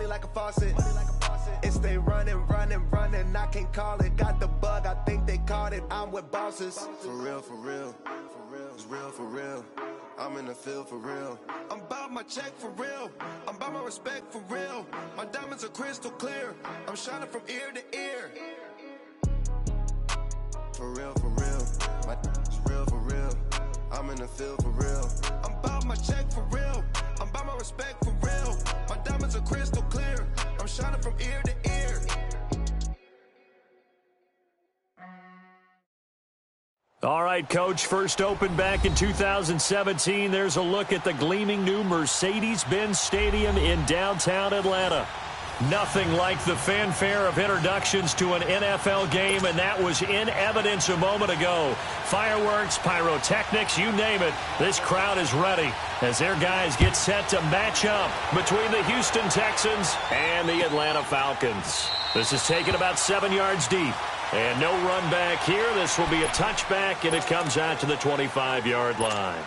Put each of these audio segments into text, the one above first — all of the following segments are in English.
money like a faucet. It's they running, I can't call it. Got the bug, I think they caught it. I'm with bosses. For real, it's real for real. I'm in the field for real. I'm about my check for real. I'm about my respect for real. My diamonds are crystal clear. I'm shining from ear to ear. For real, my it's real for real. I'm in the field for real. I'm about my check for real. I'm about my respect for real. My diamonds are crystal clear. I'm shining from ear to ear. All right, Coach, first opened back in 2017. There's a look at the gleaming new Mercedes-Benz Stadium in downtown Atlanta. Nothing like the fanfare of introductions to an NFL game, and that was in evidence a moment ago. Fireworks, pyrotechnics, you name it. This crowd is ready as their guys get set to match up between the Houston Texans and the Atlanta Falcons. This is taken about 7 yards deep. And no run back here. This will be a touchback, and it comes out to the 25-yard line.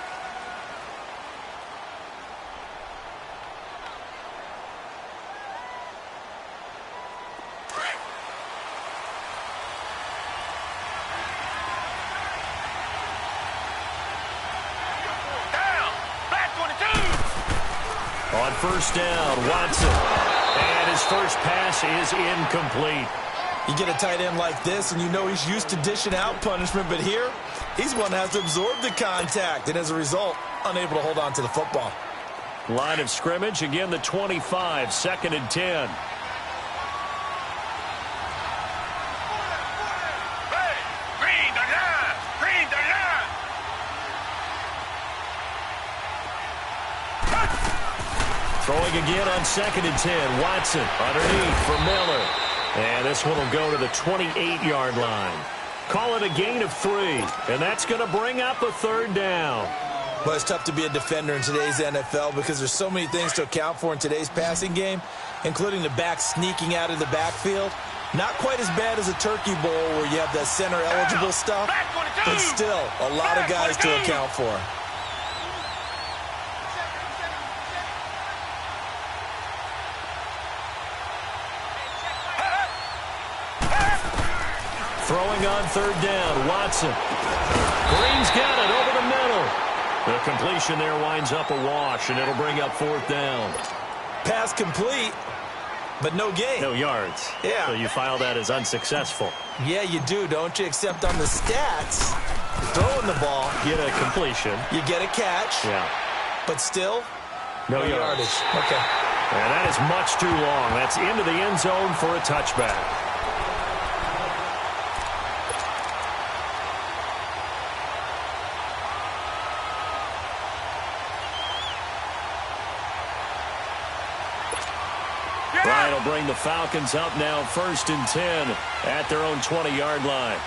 On first down, Watson. And his first pass is incomplete. You get a tight end like this, and you know he's used to dishing out punishment, but here, he's one that has to absorb the contact, and as a result, unable to hold on to the football. Line of scrimmage, again the 25, 2nd and 10. Throwing again on 2nd and 10. Watson underneath for Miller. And this one will go to the 28-yard line. Call it a gain of 3. And that's going to bring up a 3rd down. Well, it's tough to be a defender in today's NFL because there's so many things to account for in today's passing game, including the back sneaking out of the backfield. Not quite as bad as a turkey bowl where you have that center-eligible stuff, but still a lot of guys to account for. Throwing on 3rd down, Watson. Green's got it over the middle. The completion there winds up a wash, and it'll bring up 4th down. Pass complete, but no gain. No yards. Yeah. So you file that as unsuccessful. Yeah, you do, don't you? Except on the stats, throwing the ball. Get a completion. You get a catch. Yeah. But still, no yardage. Okay. And that is much too long. That's into the end zone for a touchback. Ryan will bring the Falcons up now 1st and 10 at their own 20-yard line.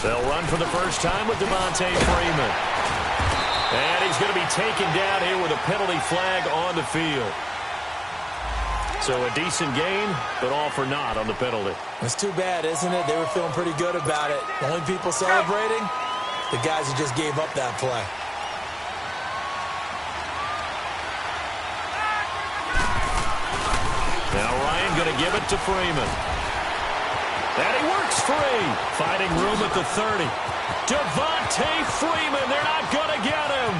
They'll run for the first time with Devontae Freeman. And he's going to be taken down here with a penalty flag on the field. So a decent gain, but all for naught on the penalty. It's too bad, isn't it? They were feeling pretty good about it. The only people celebrating, the guys who just gave up that play. Now Ryan going to give it to Freeman. And he works free. Finding room at the 30. Devontae Freeman, they're not going to get him.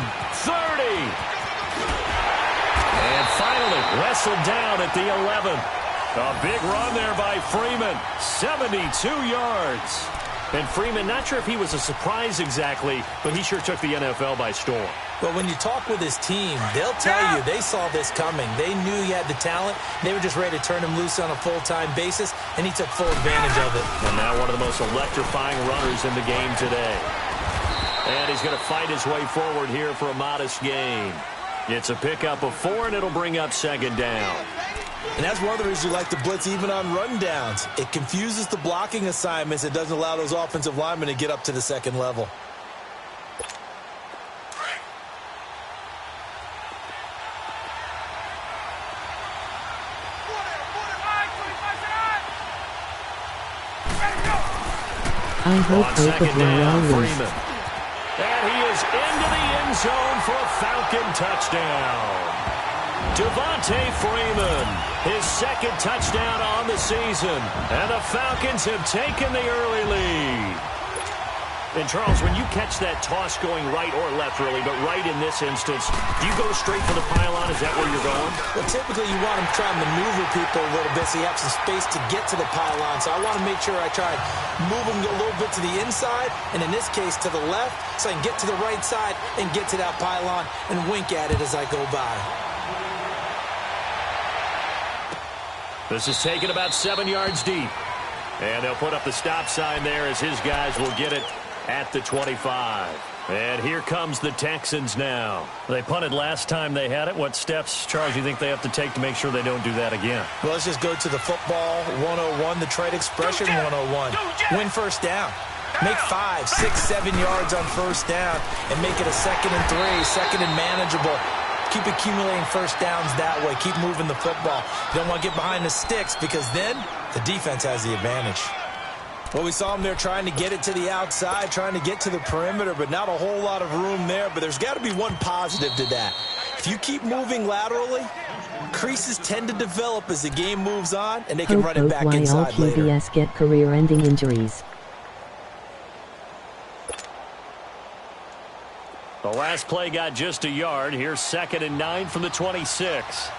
30. And finally, wrestled down at the 11. A big run there by Freeman. 72 yards. And Freeman, not sure if he was a surprise exactly, but he sure took the NFL by storm. But when you talk with his team, they'll tell you they saw this coming. They knew he had the talent. They were just ready to turn him loose on a full-time basis, and he took full advantage of it. And now one of the most electrifying runners in the game today. And he's going to fight his way forward here for a modest gain. It's a pickup of 4, and it'll bring up 2nd down. And that's one of the reasons you like to blitz even on rundowns. It confuses the blocking assignments. It doesn't allow those offensive linemen to get up to the 2nd level. I hope On both second of my down, wins. Freeman. And he is into the end zone for a Falcon touchdown. Devontae Freeman, his second touchdown on the season. And the Falcons have taken the early lead. And, Charles, when you catch that toss going right or left, really, but right in this instance, do you go straight for the pylon? Is that where you're going? Well, typically you want to try and maneuver people a little bit so you have some space to get to the pylon. So I want to make sure I try and move them a little bit to the inside, and in this case to the left, so I can get to the right side and get to that pylon and wink at it as I go by. This is taken about 7 yards deep. And they'll put up the stop sign there as his guys will get it at the 25. And here comes the Texans now. They punted last time they had it. What steps, Charles, you think they have to take to make sure they don't do that again? Well, let's just go to the football 101, the trade expression 101. Win first down. Make 5, 6, 7 yards on first down and make it a 2nd and 3, second and manageable. Keep accumulating first downs that way. Keep moving the football. You don't want to get behind the sticks because then the defense has the advantage. Well, we saw him there trying to get it to the outside, trying to get to the perimeter, but not a whole lot of room there. But there's got to be one positive to that. If you keep moving laterally, creases tend to develop as the game moves on, and they can run it back inside later. Why all QBs get career-ending injuries. The last play got just a yard. Here's 2nd and 9 from the 26.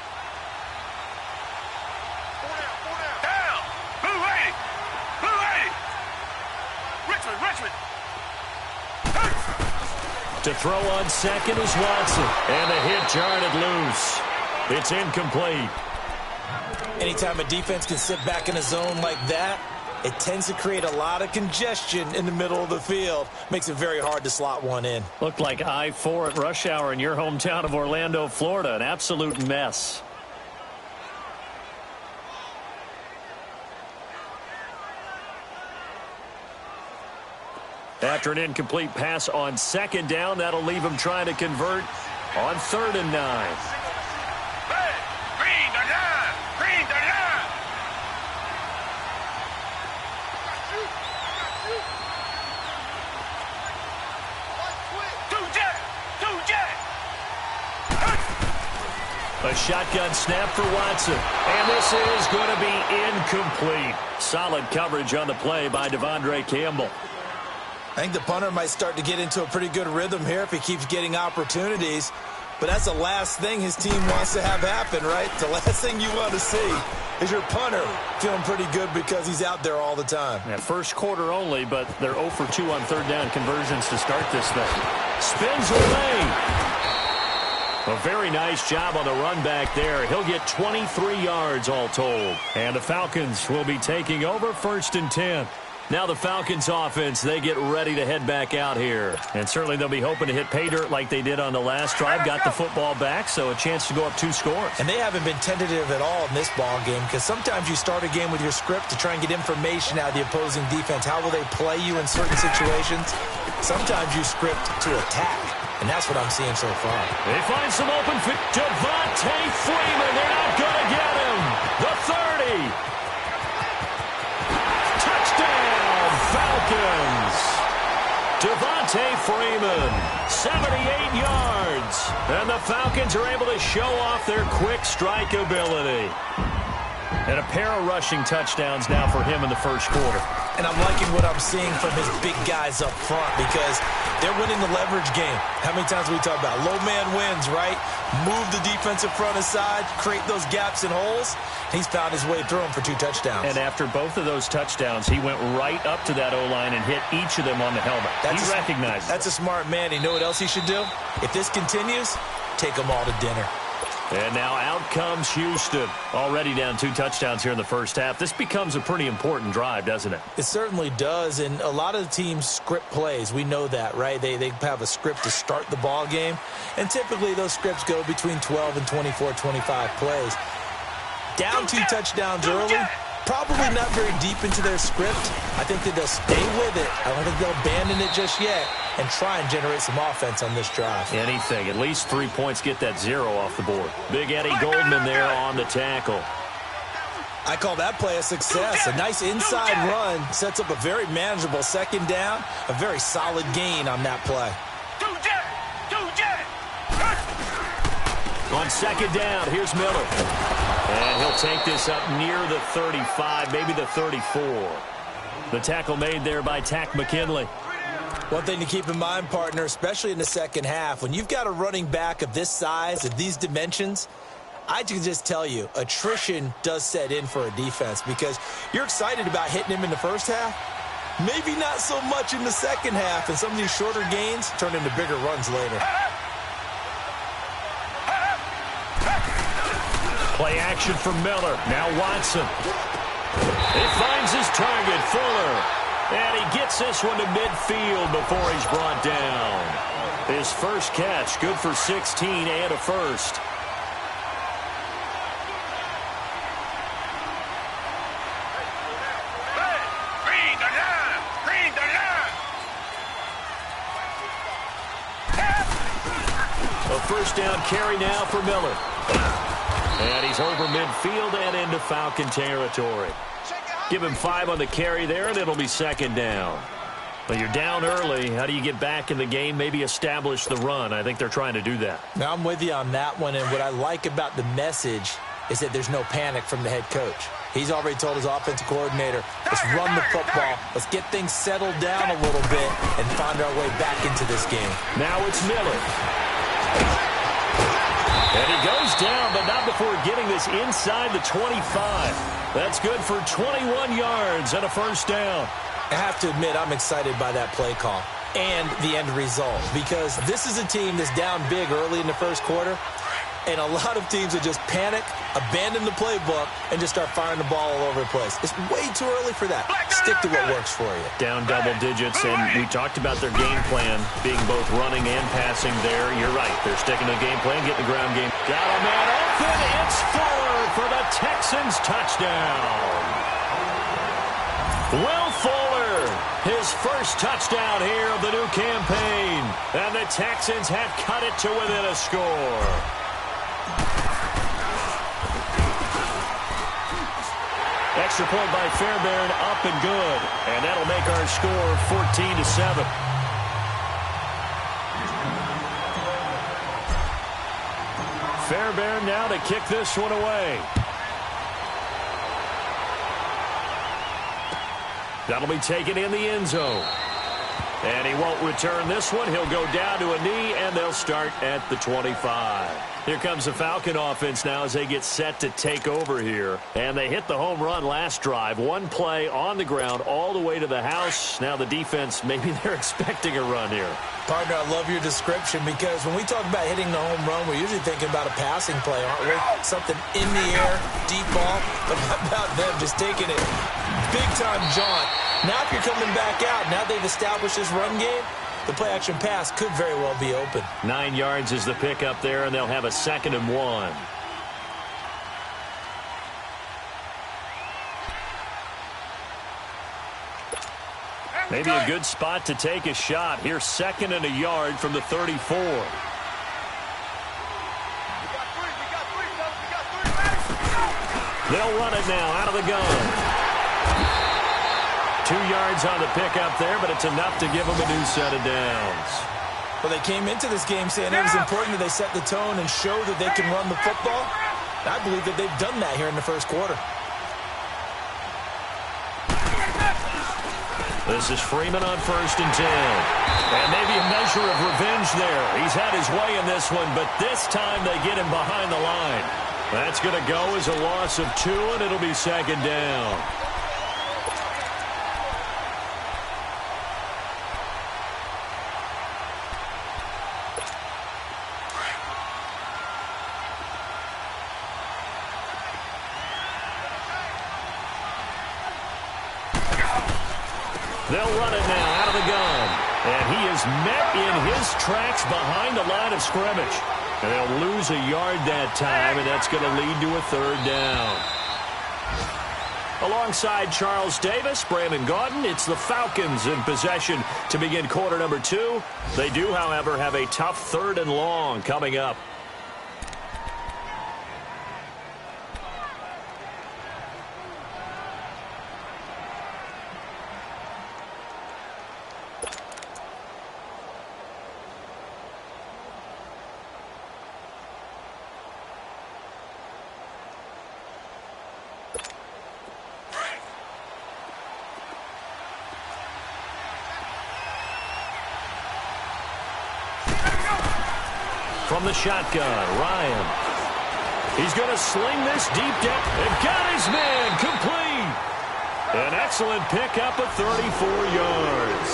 To throw on second is Watson. And the hit jarred it loose. It's incomplete. Anytime a defense can sit back in a zone like that, it tends to create a lot of congestion in the middle of the field. Makes it very hard to slot one in. Looked like I-4 at rush hour in your hometown of Orlando, Florida. An absolute mess. After an incomplete pass on 2nd down, that'll leave him trying to convert on 3rd and 9. A shotgun snap for Watson. And this is going to be incomplete. Solid coverage on the play by Devondre Campbell. I think the punter might start to get into a pretty good rhythm here if he keeps getting opportunities. But that's the last thing his team wants to have happen, right? The last thing you want to see is your punter feeling pretty good because he's out there all the time. Yeah, first quarter only, but they're 0 for 2 on 3rd down conversions to start this thing. Spins away. A very nice job on the run back there. He'll get 23 yards all told. And the Falcons will be taking over 1st and 10. Now the Falcons offense, they get ready to head back out here. And certainly they'll be hoping to hit pay dirt like they did on the last drive. Got the football back, so a chance to go up 2 scores. And they haven't been tentative at all in this ball game because sometimes you start a game with your script to try and get information out of the opposing defense. How will they play you in certain situations? Sometimes you script to attack, and that's what I'm seeing so far. They find some open fit. Devontae Freeman, they're not going to get him. The 30. Touchdown, Falcons. Devontae Freeman, 78 yards. And the Falcons are able to show off their quick strike ability. And a pair of rushing touchdowns now for him in the first quarter. And I'm liking what I'm seeing from his big guys up front because they're winning the leverage game. How many times we talk about low man wins, right? Move the defensive front aside, create those gaps and holes. He's found his way through them for 2 touchdowns. And after both of those touchdowns, he went right up to that O-line and hit each of them on the helmet. He recognized it. That's a smart man. You know what else he should do? If this continues, take them all to dinner. And now out comes Houston. Already down 2 touchdowns here in the first half. This becomes a pretty important drive, doesn't it? It certainly does, and a lot of the teams script plays. We know that, right? They have a script to start the ball game, and typically those scripts go between 12 and 24, 25 plays. Down 2 touchdowns early, probably not very deep into their script. I think that they'll stay with it. I don't think they'll abandon it just yet and try and generate some offense on this drive. Anything. At least 3 points, get that 0 off the board. Big Eddie Goldman there on the tackle. I call that play a success. A nice inside run sets up a very manageable second down. A very solid gain on that play. On second down, here's Miller. And he'll take this up near the 35, maybe the 34. The tackle made there by Tack McKinley. One thing to keep in mind, partner, especially in the second half, when you've got a running back of this size, of these dimensions, I can just tell you, attrition does set in for a defense because you're excited about hitting him in the first half. Maybe not so much in the second half, and some of these shorter gains turn into bigger runs later. Play action for Miller. Now Watson. He finds his target, Fuller. And he gets this one to midfield before he's brought down. His first catch, good for 16 and a first. A first down carry now for Miller. And he's over midfield and into Falcon territory. Give him 5 on the carry there, and it'll be second down. But you're down early. How do you get back in the game, maybe establish the run? I think they're trying to do that. Now, I'm with you on that one, and what I like about the message is that there's no panic from the head coach. He's already told his offensive coordinator, let's run the football, let's get things settled down a little bit, and find our way back into this game. Now it's Miller. And he goes down, but not before getting this inside the 25. That's good for 21 yards and a first down. I have to admit, I'm excited by that play call and the end result because this is a team that's down big early in the first quarter, and a lot of teams that just panic, abandon the playbook, and just start firing the ball all over the place. It's way too early for that. Stick to what works for you. Down double digits, and we talked about their game plan being both running and passing there. You're right. They're sticking to the game plan, getting the ground game. Got a man open. It's Fuller for the Texans touchdown. Will Fuller, his first touchdown here of the new campaign. And the Texans have cut it to within a score. Extra point by Fairbairn, up and good. And that'll make our score 14-7. Fairbairn now to kick this one away. That'll be taken in the end zone. And he won't return this one. He'll go down to a knee, and they'll start at the 25. Here comes the Falcon offense now as they get set to take over here. And they hit the home run last drive. One play on the ground all the way to the house. Now the defense, maybe they're expecting a run here. Partner, I love your description because when we talk about hitting the home run, we're usually thinking about a passing play, aren't we? Something in the air, deep ball. But how about them just taking it big-time jaunt? Now if you're coming back out, now they've established this run game, the play-action pass could very well be open. 9 yards is the pickup there, and they'll have a 2nd and 1. Maybe a good spot to take a shot. Here's 2nd and a yard from the 34. They'll run it now out of the gun. 2 yards on the pickup there, but it's enough to give them a new set of downs. Well, they came into this game saying it was important that they set the tone and show that they can run the football. I believe that they've done that here in the first quarter. This is Freeman on 1st and 10. And maybe a measure of revenge there. He's had his way in this one, but this time they get him behind the line. That's going to go as a loss of 2, and it'll be 2nd down. They'll run it now out of the gun. And he is met in his tracks behind the line of scrimmage. And they'll lose a yard that time, and that's going to lead to a 3rd down. Alongside Charles Davis, Brandon Gaudin, it's the Falcons in possession to begin quarter number 2. They do, however, have a tough 3rd and long coming up. from the shotgun. Ryan. He's going to sling this deep down. And got his man complete. An excellent pickup of 34 yards.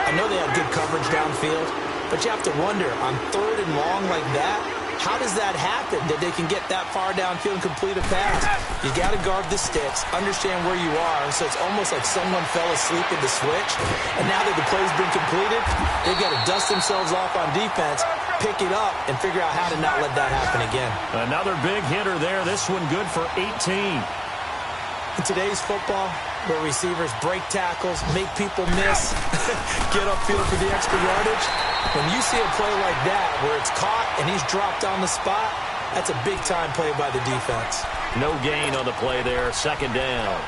I know they had good coverage downfield, but you have to wonder, on 3rd and long like that, how does that happen, that they can get that far downfield and complete a pass? You got to guard the sticks, understand where you are, so it's almost like someone fell asleep in the switch, and now that the play's been completed, they've got to dust themselves off on defense, pick it up, and figure out how to not let that happen again. Another big hitter there. This one good for 18. In today's football, where receivers break tackles, make people miss, get upfield for the extra yardage, when you see a play like that where it's caught and he's dropped on the spot, that's a big-time play by the defense. No gain on the play there. 2nd down.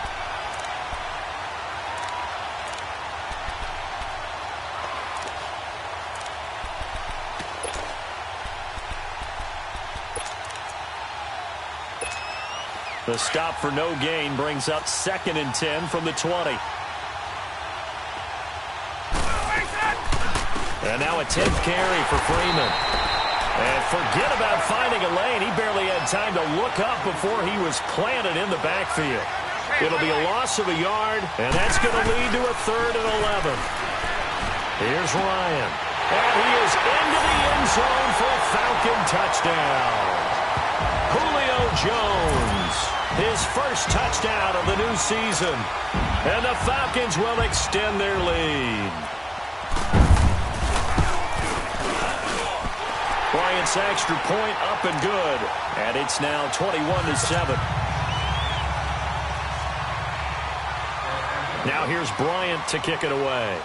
The stop for no gain brings up 2nd and 10 from the 20. And now a 10th carry for Freeman. And forget about finding a lane. He barely had time to look up before he was planted in the backfield. It'll be a loss of a yard, and that's going to lead to a 3rd and 11. Here's Ryan. And he is into the end zone for a Falcon touchdown. Julio Jones, his first touchdown of the new season. And the Falcons will extend their lead. Bryant's extra point up and good. And it's now 21-7. Now here's Bryant to kick it away.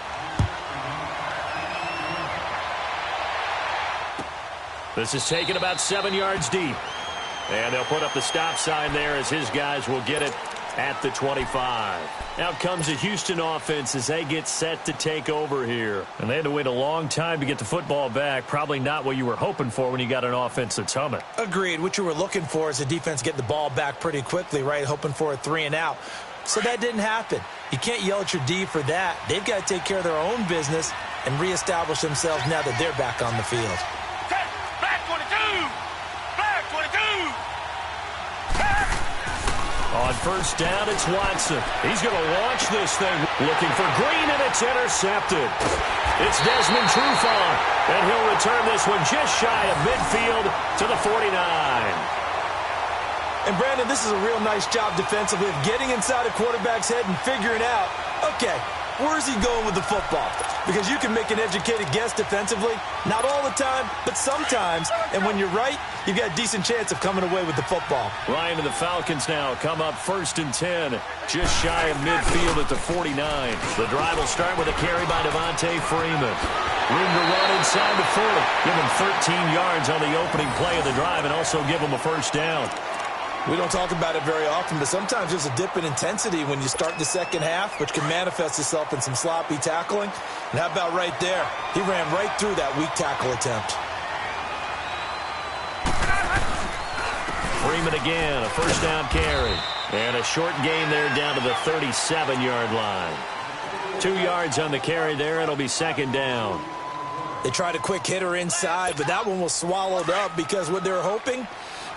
This is taken about 7 yards deep. And they'll put up the stop sign there as his guys will get it at the 25. Now comes the Houston offense as they get set to take over here. And they had to wait a long time to get the football back. Probably not what you were hoping for when you got an offense that's humming. Agreed. What you were looking for is the defense getting the ball back pretty quickly, right? Hoping for a 3 and out. So that didn't happen. You can't yell at your D for that. They've got to take care of their own business and reestablish themselves now that they're back on the field. On 1st down, it's Watson. He's going to launch this thing. Looking for Green, and it's intercepted. It's Desmond Trufant, and he'll return this one just shy of midfield to the 49. And, Brandon, this is a real nice job defensively of getting inside a quarterback's head and figuring out, okay, where's he going with the football? Because you can make an educated guess defensively. Not all the time, but sometimes. And when you're right, you've got a decent chance of coming away with the football. Ryan and the Falcons now come up 1st and 10, just shy of midfield at the 49. The drive will start with a carry by Devontae Freeman. Room to run inside the 40. Give him 13 yards on the opening play of the drive and also give him a 1st down. We don't talk about it very often, but sometimes there's a dip in intensity when you start the second half, which can manifest itself in some sloppy tackling. And how about right there? He ran right through that weak tackle attempt. Freeman again, a 1st down carry. And a short gain there down to the 37-yard line. 2 yards on the carry there. It'll be 2nd down. They tried a quick hitter inside, but that one was swallowed up because what they were hoping,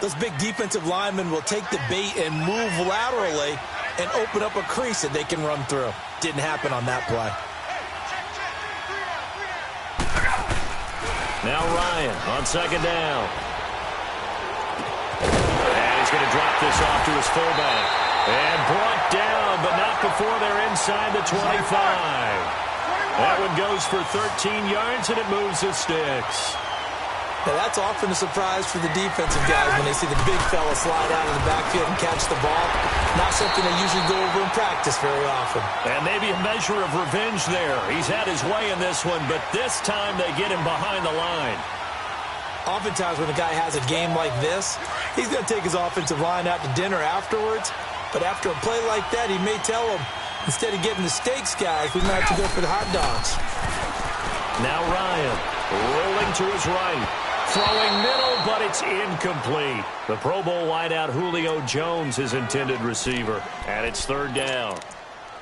those big defensive linemen will take the bait and move laterally and open up a crease that they can run through. Didn't happen on that play. Now Ryan on 2nd down. And he's going to drop this off to his fullback. And brought down, but not before they're inside the 25. That one goes for 13 yards, and it moves the sticks. Now, that's often a surprise for the defensive guys when they see the big fella slide out of the backfield and catch the ball. Not something they usually go over in practice very often. And maybe a measure of revenge there. He's had his way in this one, but this time they get him behind the line. Oftentimes when a guy has a game like this, he's going to take his offensive line out to dinner afterwards. But after a play like that, he may tell them, instead of getting the steaks, guys, we might have to go for the hot dogs. Now Ryan rolling to his right. Throwing middle, but it's incomplete. The Pro Bowl wideout Julio Jones, his intended receiver, and it's 3rd down.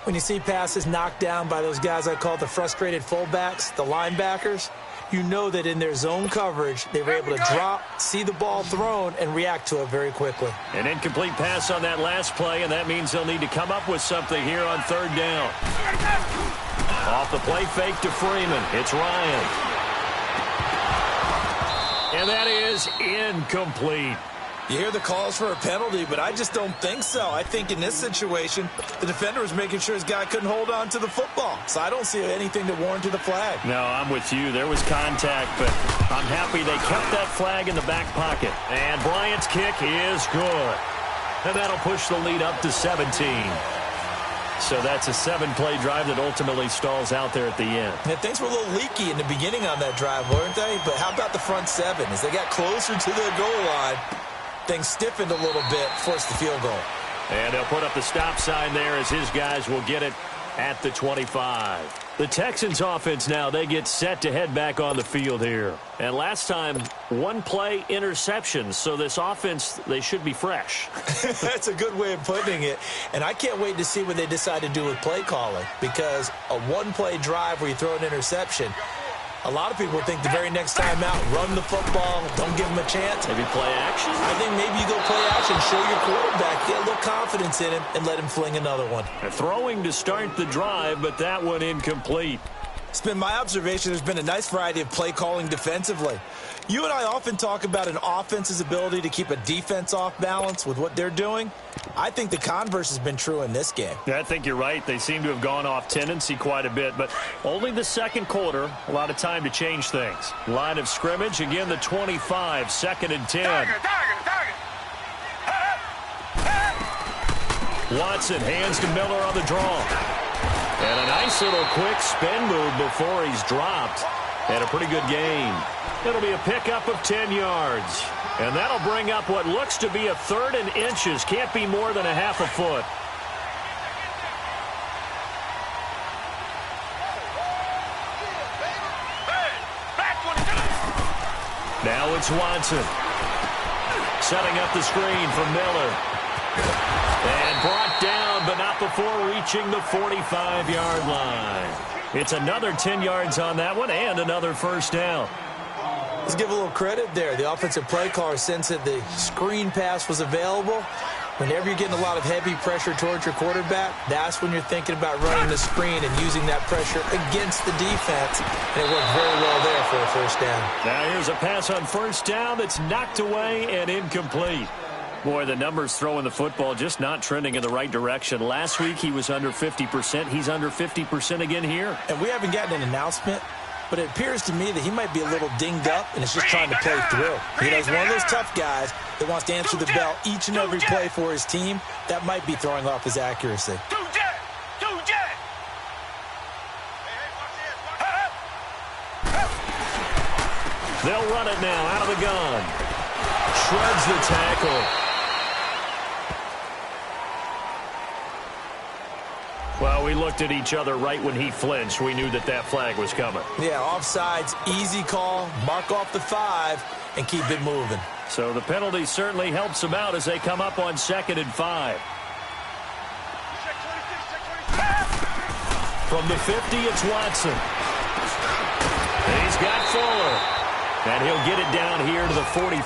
When you see passes knocked down by those guys I call the frustrated fullbacks, the linebackers, you know that in their zone coverage, they were able to drop, see the ball thrown, and react to it very quickly. An incomplete pass on that last play, and that means they'll need to come up with something here on third down. Off the play fake to Freeman. It's Ryan. And that is incomplete. You hear the calls for a penalty, but I just don't think so. I think in this situation, the defender was making sure his guy couldn't hold on to the football. So I don't see anything to warrant the flag. No, I'm with you. There was contact, but I'm happy they kept that flag in the back pocket. And Bryant's kick is good. And that'll push the lead up to 17. So that's a 7-play drive that ultimately stalls out there at the end. Yeah, things were a little leaky in the beginning on that drive, weren't they? But how about the front 7? As they got closer to the goal line, things stiffened a little bit, forced the field goal. And they'll put up the stop sign there as his guys will get it at the 25. The Texans offense now, they get set to head back on the field here. And last time, 1-play interception. So this offense, they should be fresh. That's a good way of putting it. And I can't wait to see what they decide to do with play calling. Because a 1-play drive where you throw an interception, a lot of people think the very next time out, run the football, don't give them a chance. Maybe play action? I think maybe you go play action, show your quarterback, get a little confidence in him, and let him fling another one. Throwing to start the drive, but that one incomplete. It's been my observation there's been a nice variety of play calling defensively. You and I often talk about an offense's ability to keep a defense off balance with what they're doing. I think the converse has been true in this game. Yeah, I think you're right. They seem to have gone off tendency quite a bit, but only the second quarter, a lot of time to change things. Line of scrimmage, again the 25, 2nd and 10. Watson hands to Miller on the draw. And a nice little quick spin move before he's dropped. And a pretty good gain. It'll be a pickup of 10 yards. And that'll bring up what looks to be a 3rd and inches. Can't be more than a half a foot. Now it's Watson. Setting up the screen for Miller. And brought down, but not before reaching the 45-yard line. It's another 10 yards on that one and another first down. Let's give a little credit there. The offensive play caller sensed that the screen pass was available. Whenever you're getting a lot of heavy pressure towards your quarterback, that's when you're thinking about running the screen and using that pressure against the defense. And it worked very well there for a first down. Now here's a pass on first down that's knocked away and incomplete. Boy, the numbers throwing the football just not trending in the right direction. Last week he was under 50%. He's under 50% again here. And we haven't gotten an announcement, but it appears to me that he might be a little dinged up and is just trying to play through. He's one of those tough guys that wants to answer the bell each and every play for his team. That might be throwing off his accuracy. They'll run it now out of the gun. Shreds the tackle. Well, we looked at each other right when he flinched. We knew that that flag was coming. Yeah, offsides, easy call, mark off the 5, and keep it moving. So the penalty certainly helps him out as they come up on 2nd and 5. From the 50, it's Watson. He's got Fuller. And he'll get it down here to the 43.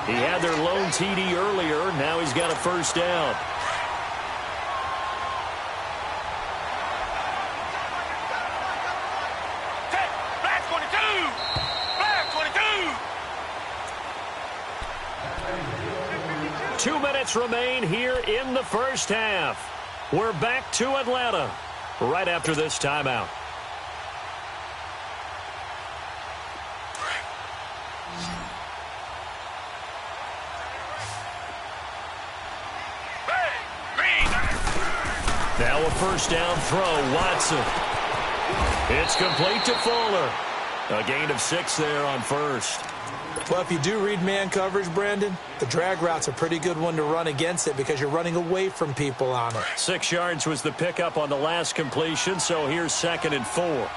He had their lone TD earlier. Now he's got a first down. Black 22! 2 minutes remain here in the first half. We're back to Atlanta right after this timeout. Now a first down throw, Watson. It's complete to Fuller. A gain of 6 there on first. Well, if you do read man coverage, Brandon, the drag route's a pretty good one to run against it because you're running away from people on it. 6 yards was the pickup on the last completion, so here's 2nd and 4.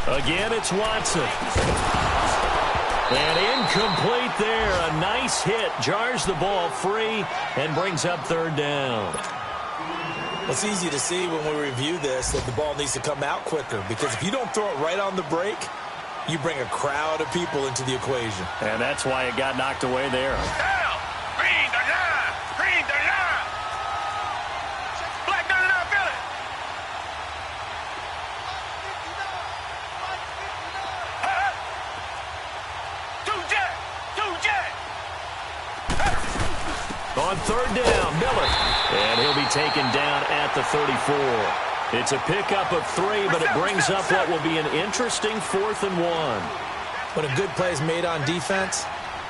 Again, it's Watson. And Incomplete there. A nice hit. Jars the ball free and brings up third down. Well, it's easy to see when we review this that the ball needs to come out quicker, because if you don't throw it right on the break, you bring a crowd of people into the equation. And that's why it got knocked away there. Down! Green the line! Green the line! Black down and Philly! Two jet! On third down, Miller. And he'll be taken down at the 34. It's a pickup of 3, but it brings up what will be an interesting 4th and 1. When a good play is made on defense,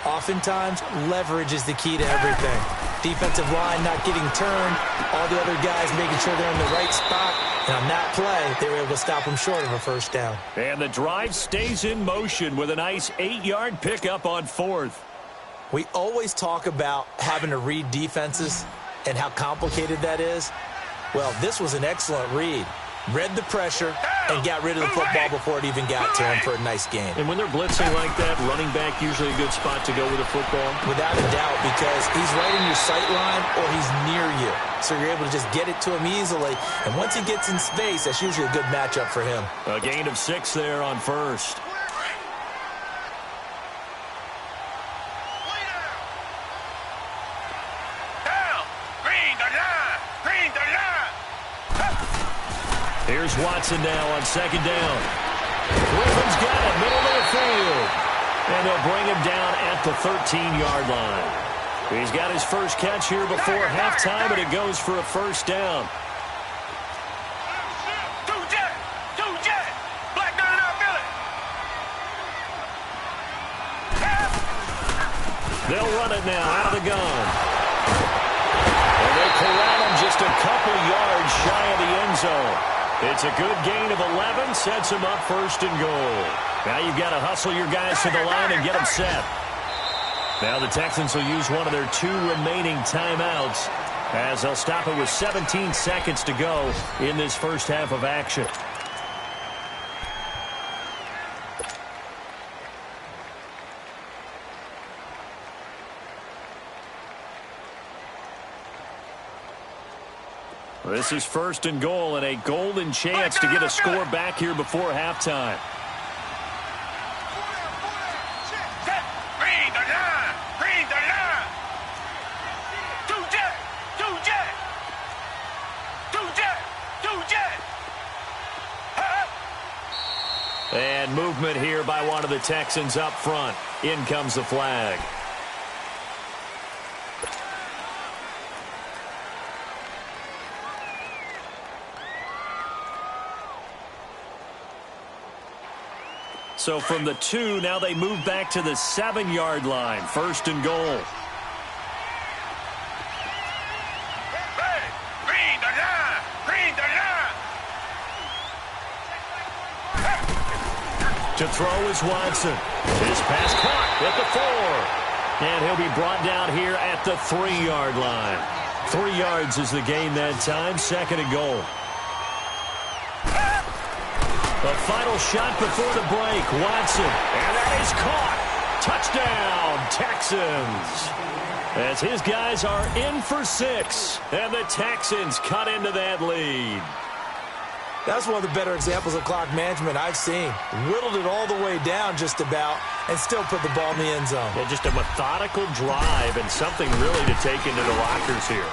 oftentimes leverage is the key to everything. Defensive line not getting turned, all the other guys making sure they're in the right spot. And on that play, they were able to stop them short of a first down. And the drive stays in motion with a nice 8-yard pickup on 4th. We always talk about having to read defenses and how complicated that is. Well, this was an excellent read. Read the pressure and got rid of the football before it even got to him for a nice gain. And when they're blitzing like that, running back usually a good spot to go with the football? Without a doubt, because he's right in your sight line or he's near you. So you're able to just get it to him easily. And once he gets in space, that's usually a good matchup for him. A gain of 6 there on first. Here's Watson now on second down. Griffin's got it, middle of the field. And they'll bring him down at the 13-yard line. He's got his first catch here before halftime, and it goes for a first down. Two jet! Black down and Philly! They'll run it now out of the gun. And they corral him just a couple yards shy of the end zone. It's a good gain of 11, sets him up first and goal. Now you've got to hustle your guys to the line and get them set. Now the Texans will use one of their 2 remaining timeouts as they'll stop it with 17 seconds to go in this first half of action. This is first and goal and a golden chance to get a score back here before halftime. Green the line! Two jet! And movement here by one of the Texans up front. In comes the flag. So from the 2, now they move back to the 7-yard line. First and goal. Green the line! To throw is Watson. His pass caught at the 4. And he'll be brought down here at the 3-yard line. 3 yards is the gain that time. Second and goal. The final shot before the break. Watson. And that is caught. Touchdown, Texans. As his guys are in for 6. And the Texans cut into that lead. That's one of the better examples of clock management I've seen. Whittled it all the way down just about and still put the ball in the end zone. Well, just a methodical drive and something really to take into the lockers here.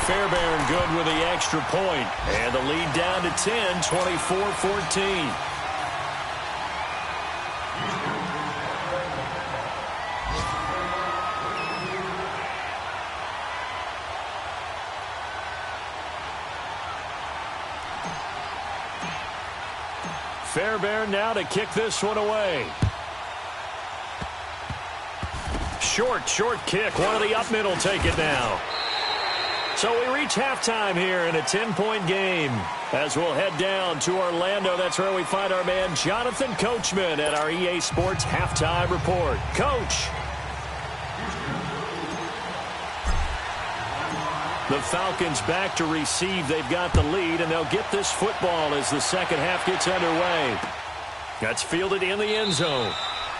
Fairbairn good with the extra point. And the lead down to 10, 24-14. Fairbairn now to kick this one away. Short kick. One of the up middle take it now. So we reach halftime here in a 10-point game. As we'll head down to Orlando, that's where we find our man Jonathan Coachman at our EA Sports Halftime Report. Coach. The Falcons back to receive. They've got the lead, and they'll get this football as the second half gets underway. That's fielded in the end zone.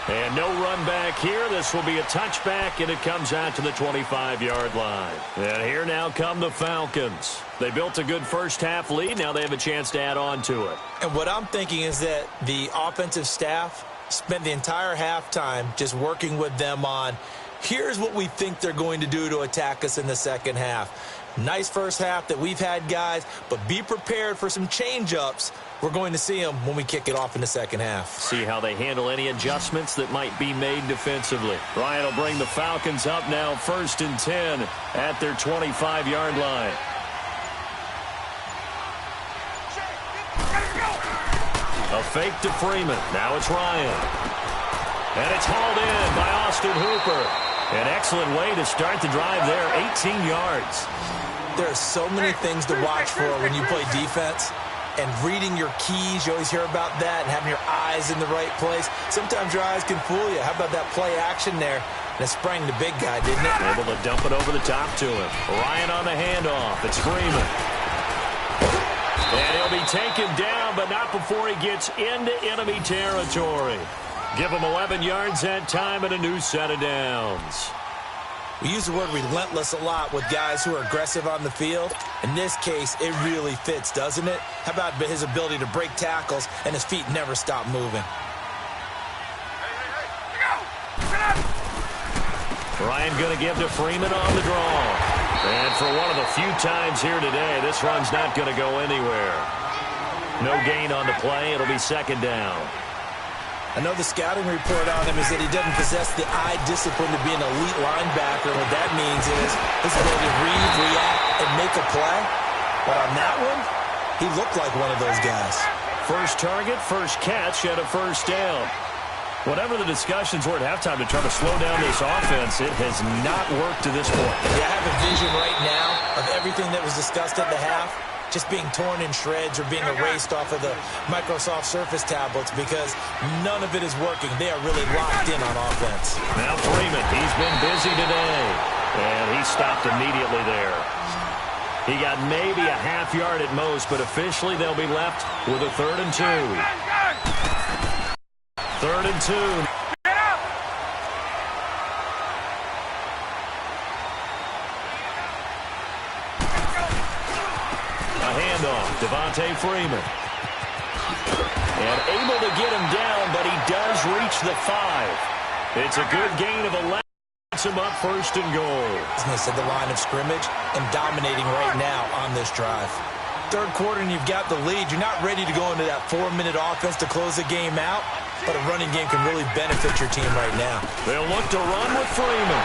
And no run back here. This will be a touchback, and it comes out to the 25-yard line. And here now come the Falcons. They built a good first-half lead. Now they have a chance to add on to it. And what I'm thinking is that the offensive staff spent the entire halftime just working with them on, here's what we think they're going to do to attack us in the second half. Nice first half that we've had, guys, but be prepared for some change-ups. We're going to see them when we kick it off in the second half. See how they handle any adjustments that might be made defensively. Ryan will bring the Falcons up now 1st and 10 at their 25-yard line. A fake to Freeman. Now it's Ryan. And it's hauled in by Austin Hooper. An excellent way to start the drive there, 18 yards. There are so many things to watch for when you play defense. And reading your keys, you always hear about that, and having your eyes in the right place. Sometimes your eyes can fool you. How about that play action there? And it sprang the big guy, didn't it? Able to dump it over the top to him. Ryan on the handoff. It's Freeman. And he'll be taken down, but not before he gets into enemy territory. Give him 11 yards that time and a new set of downs. We use the word relentless a lot with guys who are aggressive on the field. In this case, it really fits, doesn't it? How about his ability to break tackles and his feet never stop moving? Ryan going to give to Freeman on the draw. And for one of the few times here today, this run's not going to go anywhere. No gain on the play. It'll be second down. I know the scouting report on him is that he doesn't possess the eye discipline to be an elite linebacker. What that means is his ability to read, react, and make a play. But on that one, he looked like one of those guys. First target, first catch, and a first down. Whatever the discussions were at halftime to try to slow down this offense, it has not worked to this point. Yeah, I have a vision right now of everything that was discussed at the half just being torn in shreds or being erased off of the Microsoft Surface tablets because none of it is working. They are really locked in on offense. Now Freeman, he's been busy today. And he stopped immediately there. He got maybe a half yard at most, but officially they'll be left with a 3rd and 2. 3rd and 2. Devontae Freeman. And able to get him down, but he does reach the 5. It's a good gain of 11. Gets him up 1st and goal. Business at the line of scrimmage and dominating right now on this drive. Third quarter and you've got the lead. You're not ready to go into that 4-minute offense to close the game out, but a running game can really benefit your team right now. They'll look to run with Freeman.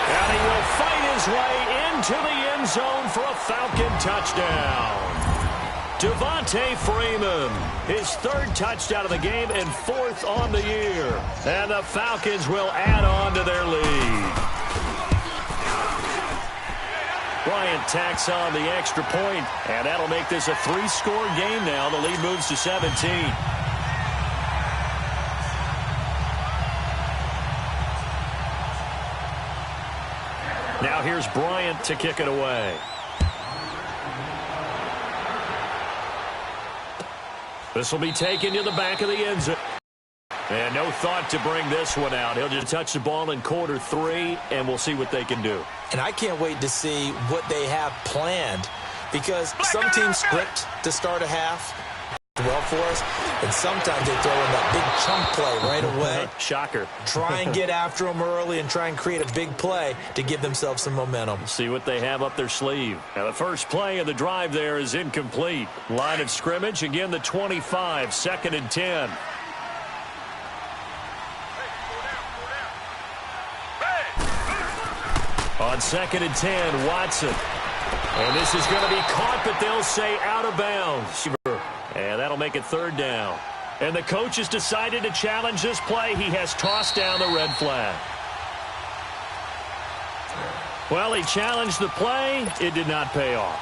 And he will fight his way into the end zone for a Falcon touchdown. Devontae Freeman, his 3rd touchdown of the game and 4th on the year. And the Falcons will add on to their lead. Bryant tacks on the extra point, and that'll make this a 3-score game now. The lead moves to 17. Now here's Bryant to kick it away. This will be taken to the back of the end zone. And no thought to bring this one out. He'll just touch the ball in quarter 3, and we'll see what they can do. And I can't wait to see what they have planned because some teams script to start a half well for us, and sometimes they throw in that big chunk play right away. Shocker. Try and get after them early and try and create a big play to give themselves some momentum. See what they have up their sleeve. Now the first play of the drive there is incomplete. Line of scrimmage, again the 25, 2nd and 10. On 2nd and 10, Watson. And this is going to be caught, but they'll say out of bounds. And that'll make it 3rd down. And the coach has decided to challenge this play. He has tossed down the red flag. Well, he challenged the play. It did not pay off.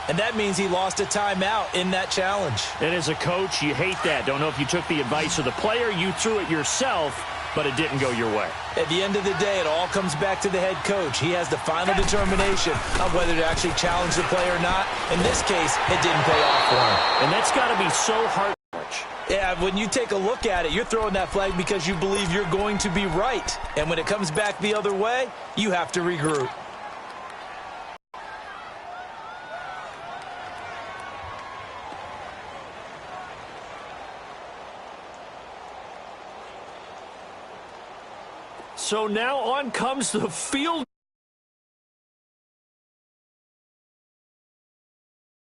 And that means he lost a timeout in that challenge. And as a coach, you hate that. Don't know if you took the advice of the player. You threw it yourself, but it didn't go your way. At the end of the day, it all comes back to the head coach. He has the final determination on whether to actually challenge the play or not. In this case, it didn't pay off for him. And that's got to be so hard. Yeah, when you take a look at it, you're throwing that flag because you believe you're going to be right. And when it comes back the other way, you have to regroup. So now on comes the field